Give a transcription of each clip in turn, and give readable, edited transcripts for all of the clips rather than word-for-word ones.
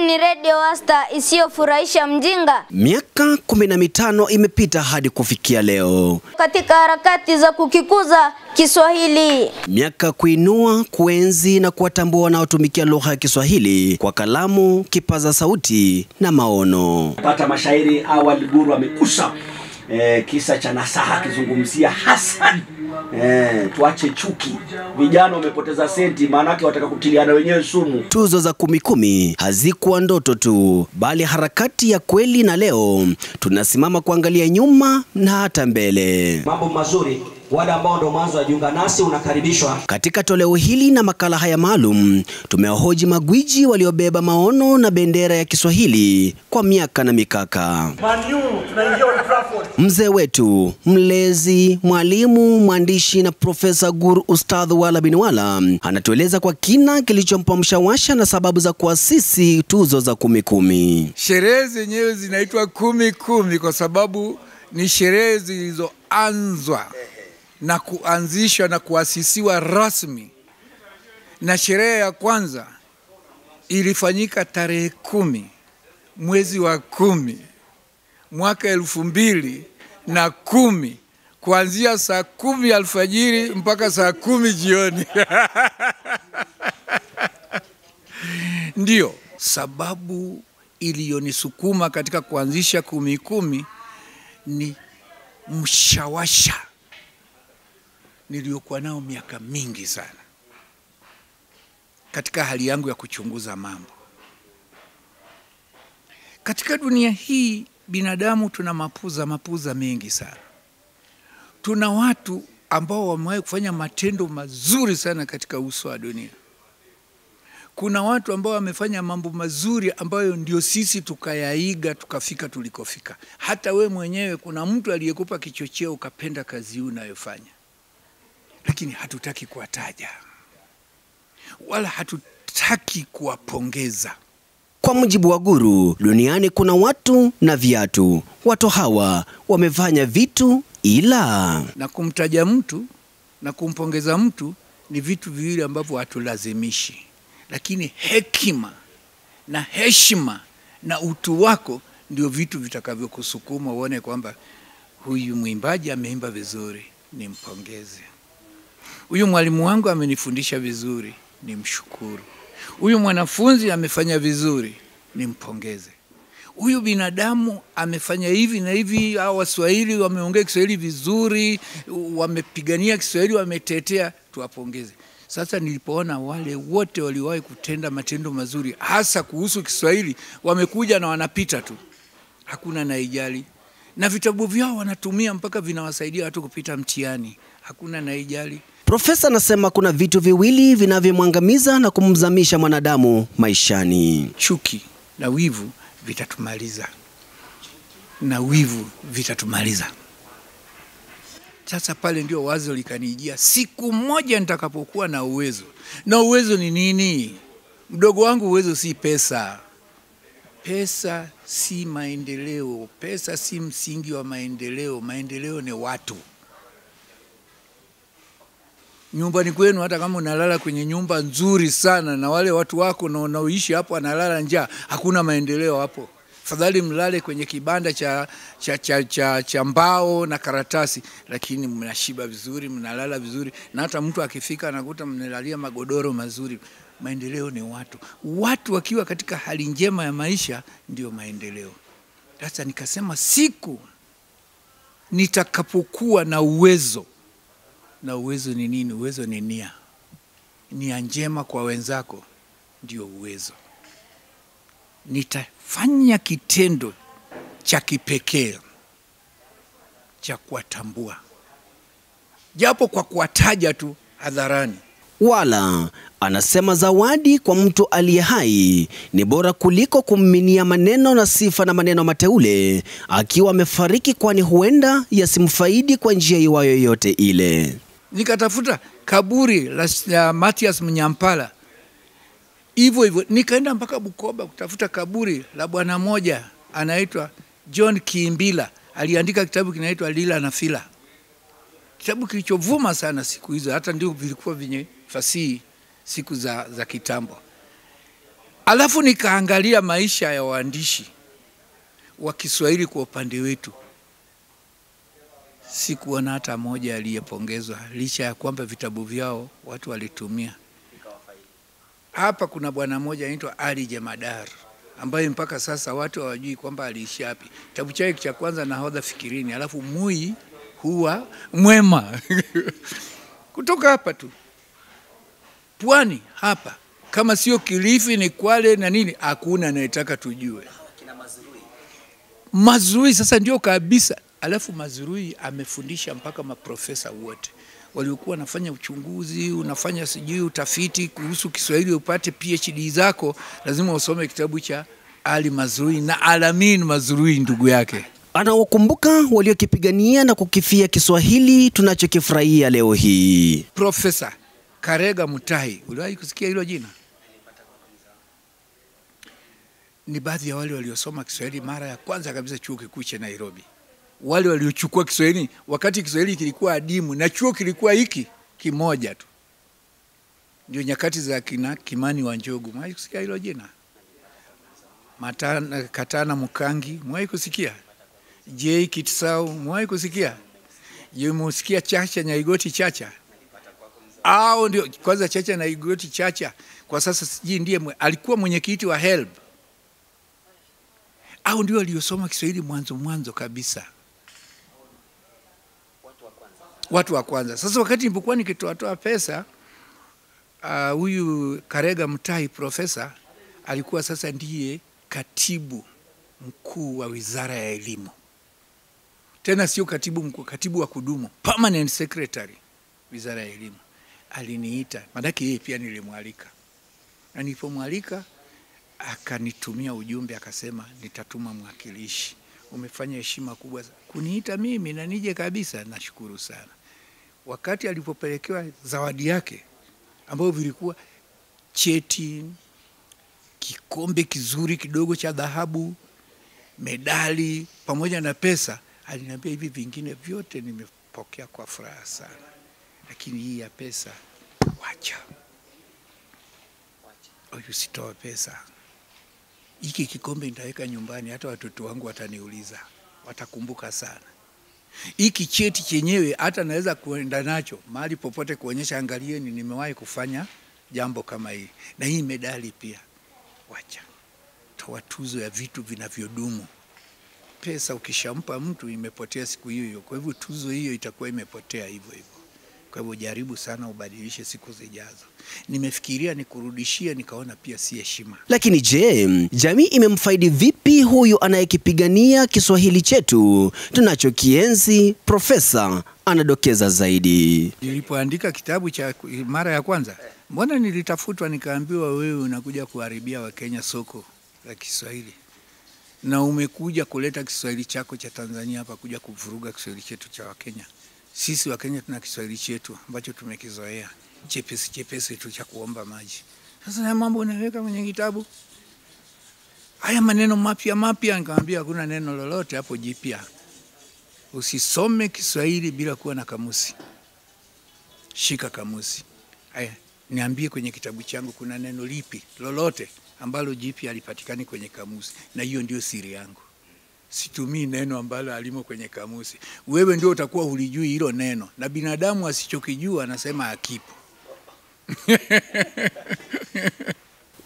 ni Radio Wasta isiyofurahisha mjinga. Miaka 15 imepita hadi kufikia leo katika harakati za kukikuza Kiswahili. Miaka kuinua, kuenzi na kuwatambua wanaotumikia lugha ya Kiswahili kwa kalamu, kipaza sauti na maono. Pata mashairi awali Guru amekusa kisa cha nasaha kizungumzia Hassan. Tuache chuki. Vijana wamepoteza senti maana yake wataka kutiliana wenyewe sumu. Tuzo za 10 hazikuwa ndoto tu, bali harakati ya kweli, na leo tunasimama kuangalia nyuma na hata mbele. Mambo mazuri, wale ambao ndo mwanzo wajiunga nasi unakaribishwa. Katika toleo hili na makala haya maalum, tumewahoji magwiji waliobeba maono na bendera ya Kiswahili kwa miaka na mikaka. Mzee wetu, mlezi, mwalimu, mwandishi na Profesa Guru Ustadh Wala bin Wala anatueleza kwa kina kilichompa mshawasha na sababu za kuasisi tuzo za 10. Sherehe zenyewe zinaitwa 10 kwa sababu ni sherehe zilizoanzwa na kuanzishwa na kuasisiwa rasmi. Na sherehe ya kwanza ilifanyika tarehe 10 mwezi wa 10 mwaka 2010 kuanzia saa 10 alfajiri mpaka saa 10 jioni. Ndio sababu iliyonisukuma katika kuanzisha 10 ni mshawasha niliokuwa nao miaka mingi sana katika hali yangu ya kuchunguza mambo. Katika dunia hii binadamu tuna mapuza mengi sana. Tuna watu ambao wamewahi kufanya matendo mazuri sana katika uso wa dunia. Kuna watu ambao wamefanya mambo mazuri ambayo ndio sisi tukayaiga tukafika tulikofika. Hata we mwenyewe kuna mtu aliyekupa kichocheo ukapenda kazi unayofanya. Lakini hatutaki kuwataja wala hatutaki kuwapongeza. Kwa mujibu wa Guru, duniani kuna watu na viatu. Watu hawa wamefanya vitu, ila na kumtaja mtu na kumpongeza mtu ni vitu viwili ambavyo hatulazimishi. Lakini hekima na heshima na utu wako ndio vitu vitakavyokusukuma uone kwamba huyu mwimbaji ameimba vizuri, nimpongeze. Huyu mwalimu wangu amenifundisha vizuri, nimshukuru. Huyu mwanafunzi amefanya vizuri, nimpongeze. Huyu binadamu amefanya hivi na hivi, hao Waswahili wameongea Kiswahili vizuri, wamepigania Kiswahili, wametetea, tuwapongeze. Sasa nilipoona wale wote waliwahi kutenda matendo mazuri hasa kuhusu Kiswahili wamekuja na wanapita tu, hakuna naijali, na vitabu vyao wanatumia mpaka vinawasaidia watu kupita mtihani, hakuna naijali. Profesa anasema kuna vitu viwili vinavyomwangamiza na kumzamisha mwanadamu maishani. Chuki na wivu vitatumaliza. Na wivu vitatumaliza. Sasa pale ndio wazo likanijia, siku moja nitakapokuwa na uwezo. Na uwezo ni nini? Mdogo wangu, uwezo si pesa. Pesa si maendeleo. Pesa si msingi wa maendeleo. Maendeleo ni watu. Nyumbani kwenu hata kama unalala kwenye nyumba nzuri sana na wale watu wako na unaoishi hapo wanalala njaa, hakuna maendeleo hapo. Fadhali mlale kwenye kibanda cha mbao na karatasi, lakini mnashiba vizuri, mnalala vizuri, na hata mtu akifika anakuta mnalalia magodoro mazuri. Maendeleo ni watu. Watu wakiwa katika hali njema ya maisha ndio maendeleo. Sasa nikasema siku nitakapokuwa na uwezo. Na uwezo ni nini? Uwezo ni nia. Nia njema kwa wenzako ndio uwezo. Nitafanya kitendo cha kipekee cha kuwatambua, japo kwa kuwataja tu hadharani. Wala anasema zawadi kwa mtu aliye hai ni bora kuliko kumminia maneno na sifa na maneno mateule akiwa amefariki, kwani huenda yasimfaidi kwa njia iwayo yoyote ile. Nikatafuta kaburi la Mathias Mnyampala. Hivyo nikaenda mpaka Bukoba kutafuta kaburi la bwana moja anaitwa John Kiimbila. Aliandika kitabu kinaitwa Lila na Fila. Kitabu kilichovuma sana siku hizo, hata ndio vilikuwa vyenye fasihi siku za kitambo. Alafu nikaangalia maisha ya waandishi wa Kiswahili kwa upande wetu. Sikuona hata moja aliyepongezwa, licha ya kwamba vitabu vyao watu walitumia. Hapa kuna bwana mmoja anaitwa Ali Jemadar, ambaye mpaka sasa watu hawajui kwamba aliishi wapi. Kitabu chake cha kwanza Nahodha Fikirini, alafu Mui Huwa Mwema. Kutoka hapa tu Pwani hapa, kama sio Kilifi ni Kwale na nini, hakuna anayetaka tujue. Mazrui sasa ndio kabisa. Alafu Mazrui amefundisha mpaka maprofesa wote waliokuwa wanafanya uchunguzi, unafanya sijui utafiti kuhusu Kiswahili upate PhD zako, lazima usome kitabu cha Ali Mazrui na Alamin Mazrui ndugu yake. Anawakumbuka waliokipigania na kukifia Kiswahili tunachokifurahia leo hii. Profesa Karega Mutahi, uliwahi kusikia hilo jina? Ni baadhi ya wale waliosoma Kiswahili mara ya kwanza kabisa chuo kikuu cha Nairobi. Wale waliochukua Kiswahili wakati Kiswahili kilikuwa adimu na chuo kilikuwa hiki kimoja tu. Ndio nyakati za kina Kimani wa Njogu. Mwahi kusikia hilo jina? Katana Mukangi, mwahi kusikia? J. Kitsau, mwahi kusikia? Musikia Chacha Nyaigoti Chacha? Ndio kwanza Chacha Nyaigoti Chacha. Kwa sasa sijui ndiye alikuwa mwenyekiti wa HELB. Ndio waliosoma Kiswahili mwanzo kabisa. Watu wa kwanza. Sasa wakati nilipokuwa nikitoa pesa, huyu Karega Mutahi profesa alikuwa sasa ndiye katibu mkuu wa Wizara ya Elimu. Tena sio katibu mkuu, katibu wa kudumu, permanent secretary Wizara ya Elimu. Aliniita, maanake yeye pia nilimwalika. Na nilipomwalika akanitumia ujumbe akasema nitatuma mwakilishi. Umefanya heshima kubwa kuniita mimi na nije kabisa, nashukuru sana. Wakati alipopelekewa zawadi yake ambayo vilikuwa cheti, kikombe kizuri kidogo cha dhahabu, medali pamoja na pesa, aliniambia hivi vingine vyote nimepokea kwa furaha sana, lakini hii ya pesa wacha. Usitoe pesa. Hiki kikombe nitaweka nyumbani, hata watoto wangu wataniuliza, watakumbuka sana. Hiki cheti chenyewe hata naweza kuenda nacho mahali popote kuonyesha, angalieni nimewahi kufanya jambo kama hili. Na hii medali pia wacha. Toa tuzo ya vitu vinavyodumu. Pesa ukishampa mtu imepotea siku hiyo. Kwa hivyo tuzo hiyo itakuwa imepotea hivyo hivyo. Kwa hivyo jaribu sana ubadilishe siku zijazo. Nimefikiria nikurudishia, nikaona pia si heshima. Lakini je, jamii imemfaidi vipi huyu anayekipigania Kiswahili chetu tunachokienzi? Profesa anadokeza zaidi. Nilipoandika kitabu cha mara ya kwanza, mbona nilitafutwa nikaambiwa wewe unakuja kuharibia Wakenya soko la Kiswahili. Na umekuja kuleta Kiswahili chako cha Tanzania hapa kuja kuvuruga Kiswahili chetu cha Wakenya. Sisi Wakenya tuna Kiswahili chetu ambacho tumekizoea, chepesi tu cha kuomba maji. Sasa na mambo unaweka kwenye kitabu. Haya maneno mapya, nikamwambia hakuna neno lolote hapo jipya. Usisome Kiswahili bila kuwa na kamusi. Shika kamusi. Haya, niambie kwenye kitabu changu kuna neno lipi lolote ambalo jipya halipatikani kwenye kamusi, na hiyo ndio siri yangu. Situmii neno ambalo alimo kwenye kamusi. Wewe ndio utakuwa hulijui hilo neno, na binadamu asichokijua anasema hakipo.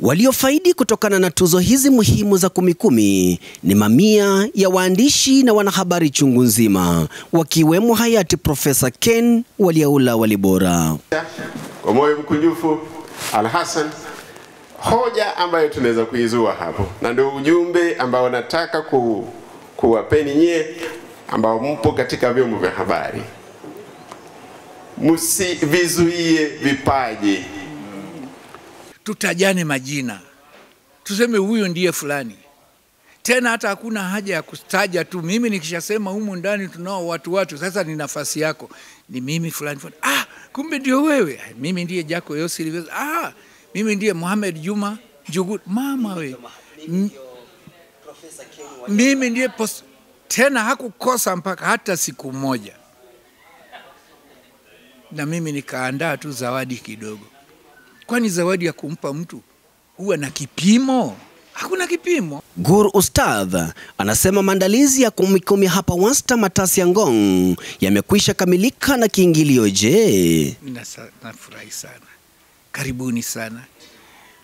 Waliofaidi kutokana na tuzo hizi muhimu za 10 ni mamia ya waandishi na wanahabari chungu nzima, wakiwemo hayati Profesa Ken Waliaula Walibora. Kwa moyo mkunjufu Al-Hassan, hoja ambayo tunaweza kuizua hapo, na ndio ujumbe ambao nataka kuwapeni nyie ambao mpo katika vyombo vya habari. Msivizuie vipaji. Tutajane majina. Tuseme huyo ndiye fulani. Tena hata hakuna haja ya kustaja tu. Mimi nikishasema humu ndani tunao watu, sasa ni nafasi yako. Ni mimi fulani. Kumbe ndio wewe. Mimi ndiye Jako Yosili. Mimi ndiye Mohamed Juma Jugut. Mama we. Mimi ndiye tena hakukosa mpaka hata siku moja. Na mimi nikaandaa tu zawadi kidogo. Kwani zawadi ya kumpa mtu huwa na kipimo? Hakuna kipimo. Gur Ustadh anasema maandalizi ya kumikumi hapa Wasta Matasi ya Ngong yamekwisha kamilika na kiingilio je? Nafurahi sana. Karibuni sana.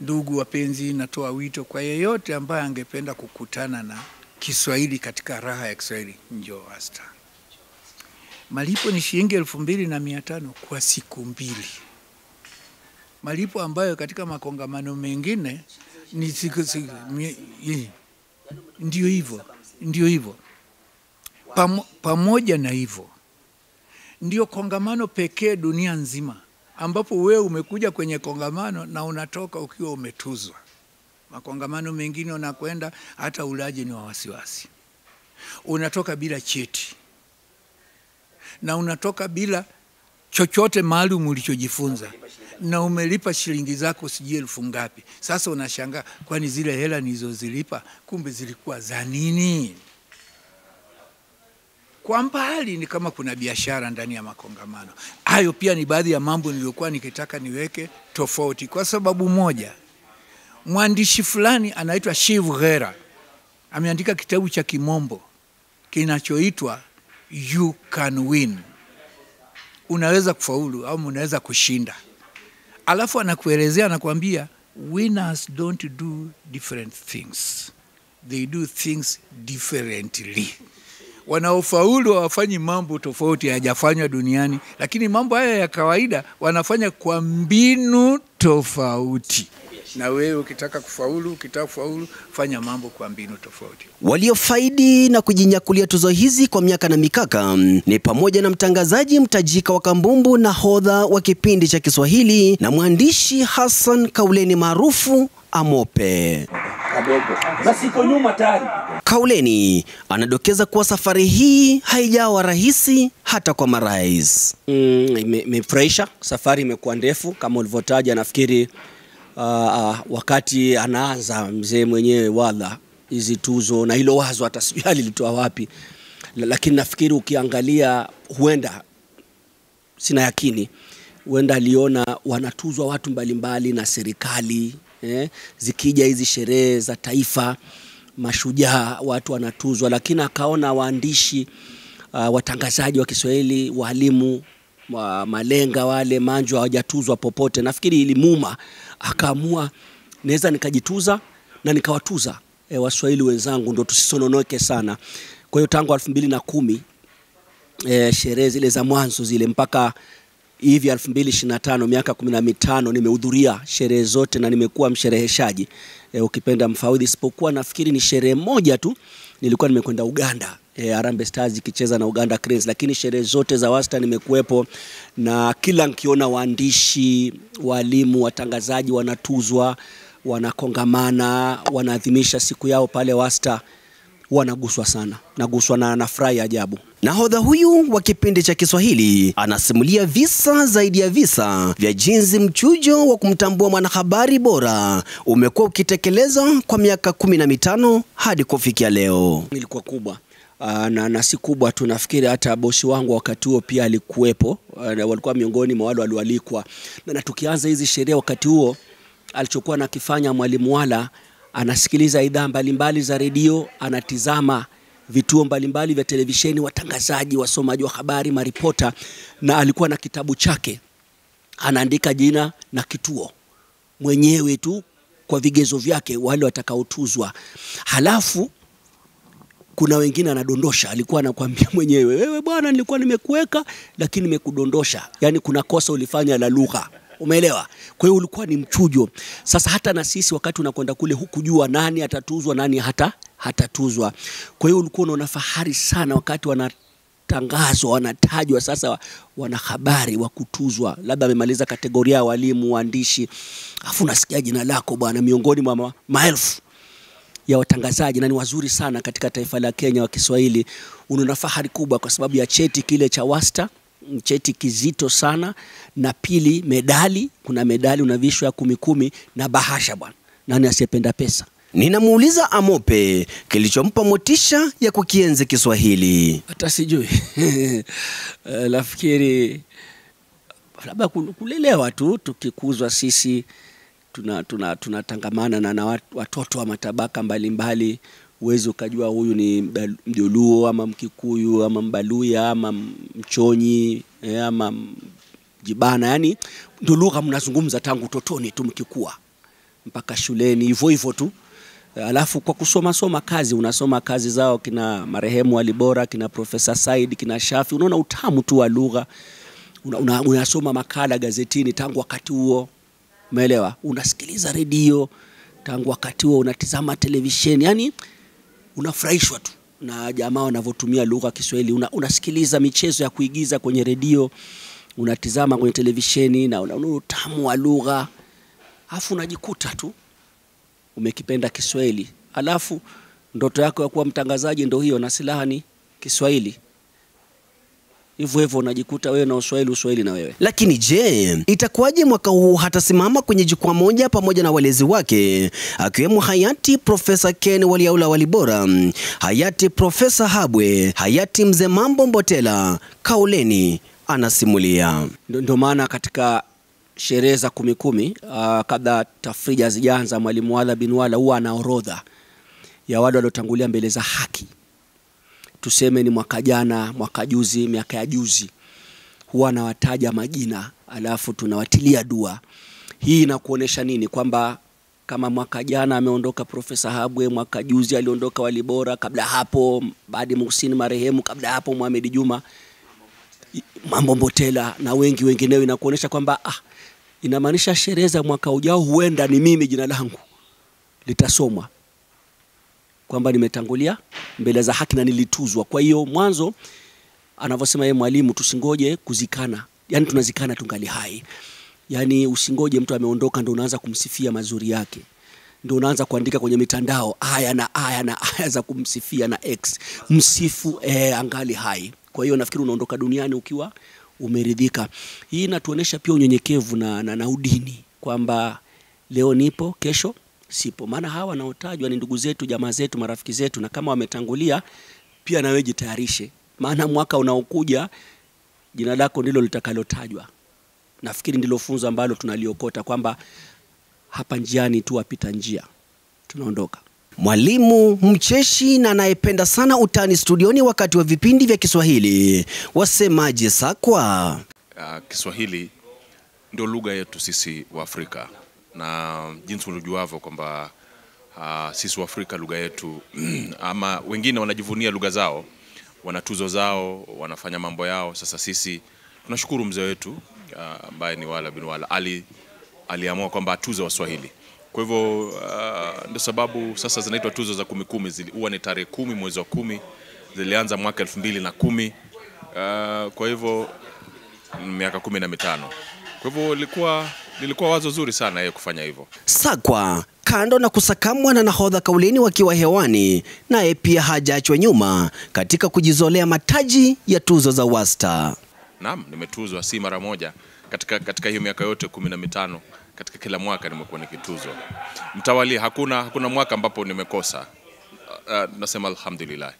Ndugu wapenzi, natoa wito kwa yeyote ambaye angependa kukutana na Kiswahili katika raha ya Kiswahili, njoo Wasta. Malipo ni shilingi 2,500 kwa siku 2. Malipo ambayo katika makongamano mengine ni siku ndio hivyo. Pamoja na hivyo, ndio kongamano pekee dunia nzima ambapo wewe umekuja kwenye kongamano na unatoka ukiwa umetuzwa. Makongamano mengine unakwenda hata ulaji ni wa wasiwasi. Unatoka bila cheti. Na unatoka bila chochote maalum ulichojifunza. Na umelipa shilingi zako sijui 1000 ngapi. Sasa unashangaa, kwani zile hela nilizozilipa kumbe zilikuwa za nini? Kwa mbali ni kama kuna biashara ndani ya makongamano. Hayo pia ni baadhi ya mambo niliyokuwa nikitaka niweke tofauti. Kwa sababu moja, mwandishi fulani anaitwa Shiv Ghera ameandika kitabu cha Kimombo kinachoitwa You Can Win. Unaweza kufaulu au unaweza kushinda. Alafu anakuelezea, anakuambia winners don't do different things. They do things differently. Wanaofaulu hawafanyi mambo tofauti hayajafanywa duniani, lakini mambo haya ya kawaida wanafanya kwa mbinu tofauti. Na wewe ukitaka kufaulu, fanya mambo kwa mbinu tofauti. Waliofaidi na kujinyakulia tuzo hizi kwa miaka na mikaka ni pamoja na mtangazaji mtajika wa Kambumbu na hodha wa kipindi cha Kiswahili na mwandishi Hassan Kauleni maarufu Amope. Kauleni anadokeza kuwa safari hii haijawa rahisi hata kwa marais. Imefurahisha, safari imekuwa ndefu kama ulivyotaja. Nafikiri wakati anaanza mzee mwenyewe wala hizi tuzo na hilo wazo hata sijui alilitoa wapi, lakini nafikiri ukiangalia, huenda sina yakini, huenda aliona wanatuzwa watu mbalimbali na serikali, zikija hizi sherehe za taifa, mashujaa watu wanatuzwa, lakini akaona waandishi, watangazaji wa Kiswahili, walimu, malenga wale manjo hawajatuzwa popote. Nafikiri ilimuma, akaamua naweza nikajituza na nikawatuza Waswahili wenzangu, ndio tusisononoke sana. Kwa hiyo tangu 2010 sherehe zile za mwanzo zile mpaka hivi 2025, miaka 15 nimehudhuria sherehe zote na nimekuwa mshereheshaji, ukipenda mfawidhi, isipokuwa nafikiri ni sherehe moja tu nilikuwa nimekwenda Uganda, Harambee Stars ikicheza na Uganda Cranes, lakini sherehe zote za Wasta nimekuepo, na kila nikiona waandishi, walimu, watangazaji wanatuzwa, wanakongamana, wanaadhimisha siku yao pale Wasta, wanaguswa sana. Naguswa na nafurahi ajabu. Nahodha huyu wa kipindi cha Kiswahili anasimulia visa zaidi ya visa vya jinsi mchujo wa kumtambua mwanahabari bora umekuwa ukitekelezwa kwa miaka 15 hadi kufikia leo. Ilikuwa kubwa. Na si kubwa tu, nafikiri hata bosi wangu wakati huo pia alikuwepo, walikuwa miongoni mwa wale walioalikwa. Na tukianza hizi sherehe wakati huo, alichokuwa nakifanya Mwalimu Wala, anasikiliza idhaa mbalimbali za redio, anatizama vituo mbalimbali vya televisheni, watangazaji, wasomaji wa habari, maripota, na alikuwa na kitabu chake, anaandika jina na kituo mwenyewe tu kwa vigezo vyake wale watakaotuzwa. Halafu kuna wengine anadondosha, alikuwa anakuambia mwenyewe, wewe bwana nilikuwa nimekuweka lakini nimekudondosha, yani kuna kosa ulifanya la lugha, umeelewa? Kwa hiyo ulikuwa ni mchujo. Sasa hata na sisi wakati unakwenda kule hukujua nani atatuzwa nani hatatuzwa. Kwa hiyo ulikuwa unaona fahari sana wakati wanatangazwa, wanatajwa sasa wanahabari wa kutuzwa, labda amemaliza kategoria ya walimu, waandishi, afu unasikia jina lako bwana miongoni mwa maelfu ya watangazaji, na ni wazuri sana katika taifa la Kenya wa Kiswahili. Unaona fahari kubwa kwa sababu ya cheti kile cha Wasta, cheti kizito sana, na pili medali, kuna medali unavishwa ya 10 na bahasha bwana. Nani asiyependa pesa? Ninamuuliza Amope kilichompa motisha ya kukienzi Kiswahili. Hata sijui. Nafikiri labda kulelewa tu, tukikuzwa sisi tunatangamana na watoto wa matabaka mbalimbali. Uwezo ukajua huyu ni Mjaluo ama Mkikuyu ama Mbaluya ama Mchonyi ama Jibana, yani ndio lugha mnazungumza tangu utotoni tu mkikua mpaka shuleni hivyo tu. Alafu kwa kusoma kazi, unasoma kazi zao kina marehemu Walibora, kina Professor Said, kina Shafi, unaona utamu tu wa lugha. Unasoma makala gazetini tangu wakati huo, umeelewa? Unasikiliza redio tangu wakati huo, unatizama televisheni, yani unafurahishwa tu na jamaa wanavyotumia lugha Kiswahili. Unasikiliza michezo ya kuigiza kwenye redio, unatizama kwenye televisheni na unaona utamu wa lugha. Alafu unajikuta tu umekipenda Kiswahili. Alafu ndoto yako ya kuwa mtangazaji ndio hiyo, na silaha ni Kiswahili. Hivyo unajikuta wewe na Uswahili na wewe. Lakini je, itakuwaje mwaka huu hatasimama kwenye jukwaa moja pamoja na walezi wake, akiwemo hayati Profesa Ken Waliaula Walibora, hayati Profesa Habwe, hayati Mzee Mambo Mbotela? Kauleni anasimulia. Ndio maana katika sherehe za 10 kabla tafrija zijaanza, Mwalimu Wadha bin Wala huwa ana orodha ya wale waliotangulia mbele za haki. Tuseme ni mwaka jana, mwaka juzi, miaka ya juzi, huwa anawataja majina, alafu tunawatilia dua. Hii inakuonesha nini? Kwamba kama mwaka jana ameondoka Profesa Habwe, mwaka juzi aliondoka Walibora, kabla hapo Badi Muhsin marehemu, kabla hapo Mohamed Juma, Mambo Mbotela na wengineo, inakuonesha kwamba inamaanisha sherehe za mwaka ujao huenda ni mimi jina langu litasomwa, kwamba nimetangulia mbele za haki na nilituzwa. Kwa hiyo mwanzo anavyosema yeye mwalimu, tusingoje kuzikana, yani tunazikana tungali hai. Yani usingoje mtu ameondoka ndio unaanza kumsifia mazuri yake, ndio unaanza kuandika kwenye mitandao aya za kumsifia na X, msifu angali hai. Kwa hiyo nafikiri unaondoka duniani ukiwa umeridhika. Hii inatuonesha pia unyenyekevu na udini, kwamba leo nipo, kesho sipo. Maana hawa wanaotajwa ni ndugu zetu, jamaa zetu, marafiki zetu, na kama wametangulia pia na wewe jitayarishe, maana mwaka unaokuja jina lako ndilo litakalotajwa. Nafikiri ndilo funzo ambalo tunaliokota, kwamba hapa njiani tu wapita njia, tunaondoka. Mwalimu mcheshi na anayependa sana utani studioni wakati wa vipindi vya Kiswahili. Wasemaje Sakwa? Kiswahili ndio lugha yetu sisi wa Afrika, na jinsi unajuavyo kwamba sisi wa Afrika lugha yetu ama wengine wanajivunia lugha zao, wana tuzo zao, wanafanya mambo yao. Sasa sisi tunashukuru mzee wetu ambaye ni Wala bin Wala aliamua kwamba atuze Waswahili. Kwa hivyo ndio sababu sasa zinaitwa tuzo za 10 huwa ni tarehe 10 mwezi wa 10, zilianza mwaka 2010. Kwa hivyo miaka 15. Kwa hivyo lilikuwa wazo zuri sana yeye kufanya hivyo. Sakwa, kando na kusakamwa na nahodha Kauleni wakiwa hewani, naye pia hajaachwa nyuma katika kujizolea mataji ya tuzo za wasta. Naam, nimetuzwa si mara moja katika hiyo miaka yote 15. Katika kila mwaka nimekuwa nikituzwa. Mtawalia hakuna mwaka ambapo nimekosa. Nasema alhamdulillah.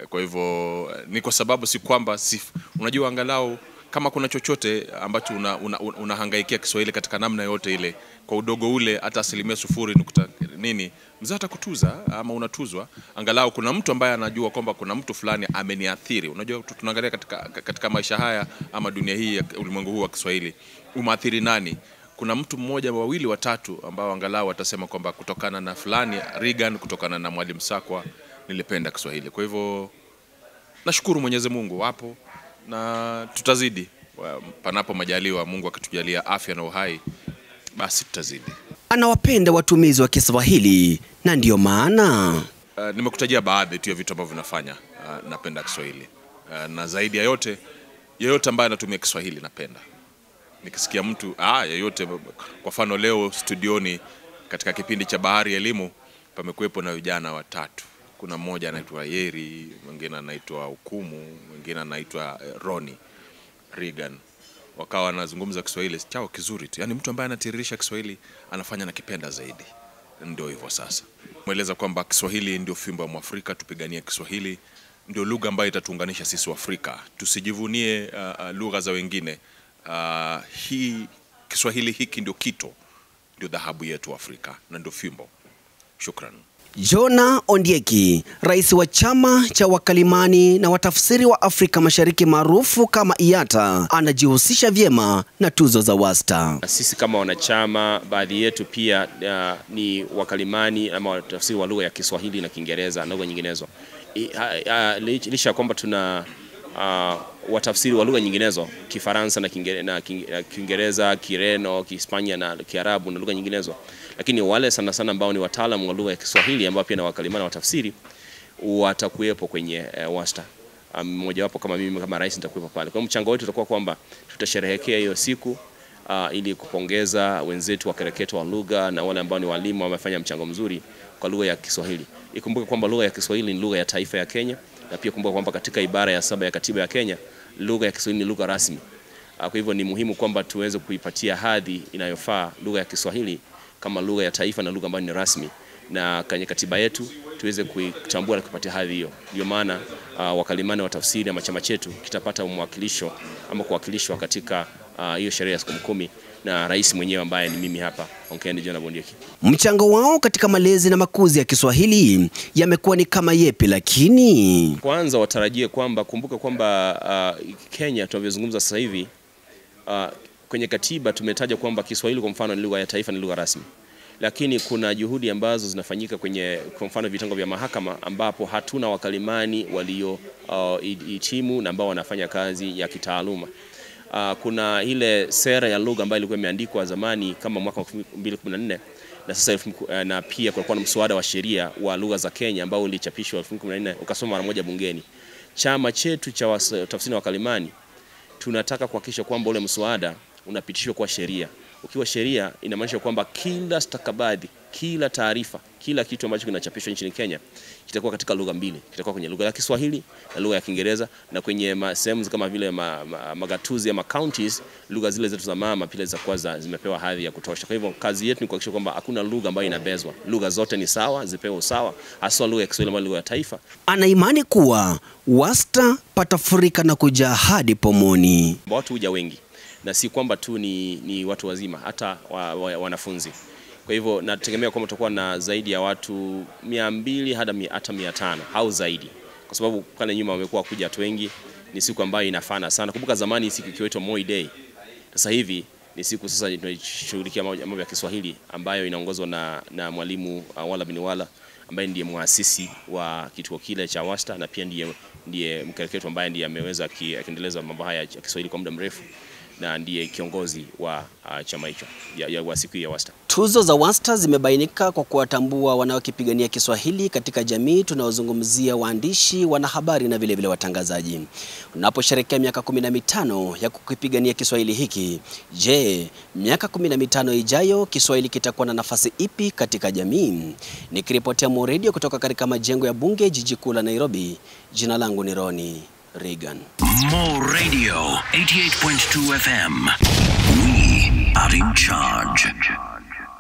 Kwa hivyo ni kwa sababu si kwamba unajua, angalau kama kuna chochote ambacho unahangaikia Kiswahili katika namna yote ile, kwa udogo ule, hata 0.nini, mzee atakutuza ama unatuzwa. Angalau kuna mtu ambaye anajua kwamba kuna mtu fulani ameniathiri. Unajua tunaangalia katika maisha haya ama dunia hii ya ulimwengu huu wa Kiswahili, umaathiri nani? Kuna mtu mmoja, wawili, watatu ambao angalau watasema kwamba kutokana na fulani Reagan, kutokana na Mwalimu Sakwa nilipenda Kiswahili. Kwa hivyo nashukuru Mwenyezi Mungu wapo, na tutazidi panapo majaliwa, Mungu akitujalia afya na uhai, basi tutazidi. Anawapenda watumizi wa Kiswahili, na ndio maana nimekutajia baadhi tu ya vitu ambavyo vinafanya napenda Kiswahili. Na zaidi ya yote ambaye anatumia Kiswahili napenda. Nikisikia mtu yeyote, kwa mfano leo studioni katika kipindi cha Bahari ya Elimu pamekuwepo na vijana watatu. Kuna mmoja anaitwa Yeri, mwingine anaitwa Hukumu, mwingine anaitwa Roni Reagan. Wakawa wanazungumza Kiswahili chao kizuri tu. Yaani mtu ambaye anatiririsha Kiswahili anafanya na kipenda zaidi. Ndio hivyo sasa. Mueleza kwamba Kiswahili ndio fimbo ya Mwafrika, tupiganie Kiswahili. Ndio lugha ambayo itatuunganisha sisi wa Afrika. Tusijivunie lugha za wengine. Kiswahili hiki ndio kito ndio dhahabu yetu Afrika na ndio fimbo. Shukran. Jonah Ondieki, rais wa chama cha wakalimani na watafsiri wa Afrika Mashariki maarufu kama IATA, anajihusisha vyema na tuzo za Wasta. Sisi kama wanachama, baadhi yetu pia ni wakalimani ama watafsiri wa lugha ya Kiswahili na Kiingereza na lugha nyinginezo. Licha kwamba tuna watafsiri wa lugha nyinginezo, Kifaransa na Kiingereza, Kireno, Kihispania na Kiarabu na lugha nyinginezo. Lakini wale sana sana ambao ni wataalamu wa lugha ya Kiswahili ambao pia na wakalimani watafsiri watakuwepo kwenye Wasta. Mmoja wapo kama mimi kama rais nitakuwepo pale. Kwa mchango wetu utakuwa kwamba tutasherehekea hiyo siku ili kupongeza wenzetu wa kereketo wa lugha na wale ambao ni walimu wamefanya mchango mzuri kwa lugha ya Kiswahili. Ikumbuke kwamba lugha ya Kiswahili ni lugha ya taifa ya Kenya, na pia kumbuka kwamba katika ibara ya 7 ya katiba ya Kenya lugha ya Kiswahili ni lugha rasmi. Kwa hivyo ni muhimu kwamba tuweze kuipatia hadhi inayofaa lugha ya Kiswahili kama lugha ya taifa na lugha ambayo ni rasmi, na kwenye katiba yetu tuweze kuitambua na kupatia hadhi hiyo. Ndio maana wakalimani wa tafsiri ama chama chetu kitapata mwakilisho ama kuwakilishwa katika hiyo sherehe ya siku 10 na rais mwenyewe ambaye ni mimi hapa, Onkendi Jonah Ondieki. Mchango wao katika malezi na makuzi ya Kiswahili yamekuwa ni kama yepi? Lakini kwanza watarajie kwamba, kumbuka kwamba Kenya tunavyozungumza sasa hivi, kwenye katiba tumetaja kwamba Kiswahili kwa mfano ni lugha ya taifa, ni lugha rasmi. Lakini kuna juhudi ambazo zinafanyika kwenye kwa mfano vitengo vya mahakama ambapo hatuna wakalimani walio hitimu na ambao wanafanya kazi ya kitaaluma. Kuna ile sera ya lugha ambayo ilikuwa imeandikwa zamani kama mwaka 2014 na sasa na pia kulikuwa na mswada wa sheria wa lugha za Kenya ambao ulichapishwa 2014 ukasoma mara moja bungeni. Chama chetu cha tafsiri na wakalimani tunataka kuhakikisha kwamba ule mswada unapitishwa kwa sheria. Ukiwa sheria inamaanisha kwamba kila stakabadhi, kila taarifa, kila kitu ambacho kinachapishwa nchini Kenya kitakuwa katika lugha mbili. Kitakuwa kwenye lugha ya Kiswahili na lugha ya Kiingereza, na kwenye sehemu kama vile magatuzi ama counties, lugha zile zetu za mama pia za kwanza zimepewa hadhi ya kutosha. Kwa hivyo kazi yetu ni kuhakikisha kwamba hakuna lugha ambayo inabezwa. Lugha zote ni sawa, zipewe usawa, hasa lugha ya Kiswahili ambayo lugha ya taifa. Ana imani kuwa Wasta patafurika na kujaa hadi pomoni. Watu huja wengi na si kwamba tu ni watu wazima, hata wanafunzi. Kwa hivyo nategemea kwamba tutakuwa na zaidi ya watu 200 hadi hata 500 au zaidi. Kwa sababu pale nyuma wamekuwa kuja watu wengi, ni siku ambayo inafana sana. Kumbuka zamani siku ikiitwa Moi Day. Sasa hivi ni siku sasa tunashughulikia mambo ya Kiswahili ambayo inaongozwa na mwalimu Wala bin Wala ambaye ndiye muasisi wa kituo kile cha Wasta, na pia ndiye mkereketo ambaye ndiye ameweza kuendeleza mambo haya ya Kiswahili kwa muda mrefu, na ndiye kiongozi wa chama hicho ya siku ya Wasta. Tuzo za Wasta zimebainika kwa kuwatambua wanaokipigania Kiswahili katika jamii tunaozungumzia waandishi, wanahabari na vile vile watangazaji. Unaposherehekea miaka 15 ya kukipigania Kiswahili hiki, je, miaka 15 ijayo Kiswahili kitakuwa na nafasi ipi katika jamii? Nikiripotia Mo Radio kutoka katika majengo ya bunge jiji kuu la Nairobi, jina langu ni Ronnie Reagan. Mo Radio 88.2 FM. We are in charge.